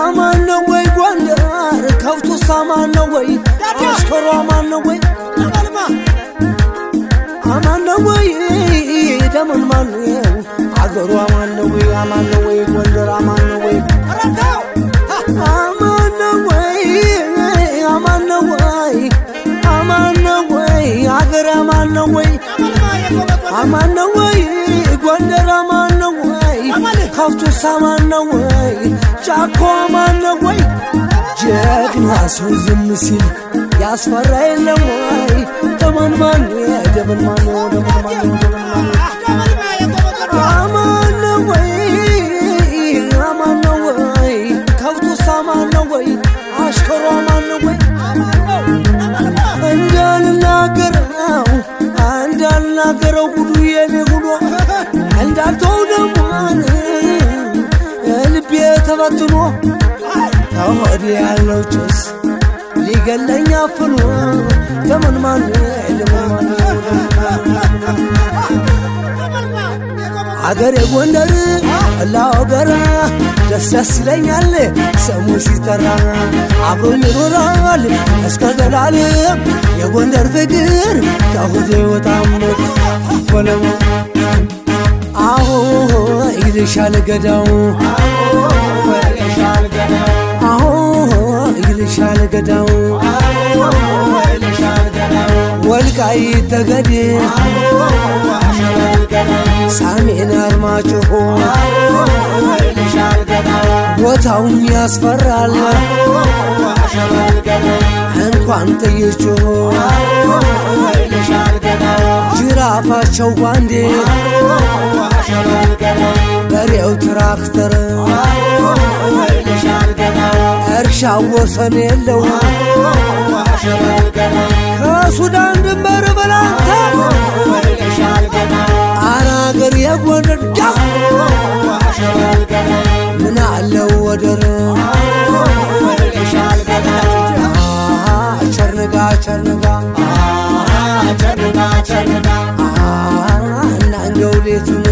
አማን ነው ወይ ጎንደር ከብቱ ሳማን ነው ወይ አሽከሩ አማን ነው ወይ አማን ነው ወይ ደምን ማን ነው አገሩ አማን ነው ወይ አማን ነው ወይ ጎንደር አማን ነው ወይ አማን ነው ወይ አማን ነው ወይ አማን ነው ወይ አገር አማን ነው ወይ አማን ነው ወይ ጎንደር አማን ነው ወይ ከብቱ ሳማን ነው ወይ ጫካ አማን ነው ወይ ጀግና ሰው ዝም ሲል ያስፈራ የለም ወይ ደምን ማን ደምን ማን ደምን ማን አማን ነው ወይ አማን ነው ወይ ከብቱ ሳማን ነው ወይ አሽከሩ አማን ነው ወይ እንዳልናገረው ጉዱ የኔ ጉዶ እንዳልተው ደሞን ልቤ ተበትኖ ከሆዴ ያለው ጭስ ሊገለኝ አፍኖ ደምን ማን አገሬ ጎንደር አላወገራ ደስ ደስ ይለኛል ስሙ ሲጠራ አብሮኝ ይኖራል እስከ ዘላለም የጎንደር ፍቅር ከሆዴ ወጣም ወለም አዎ ይልሻል ገዳው አዎ ይልሻል ገዳው ወልቃይት ጠገዴ ሰሜን አርማጭሆ ቦታውም ያስፈራል እንኳን ጥይጮህ ጅራፋቸው ባንዴ በሬው ትራክተር እርሻው ወሰን የለው ከሱዳን ድንበር በላንተ አናገር የጎንደር ዳፍ ምን አለው ወደር ቸርንጋ ቸርንጋ እናንጀው ሌቱን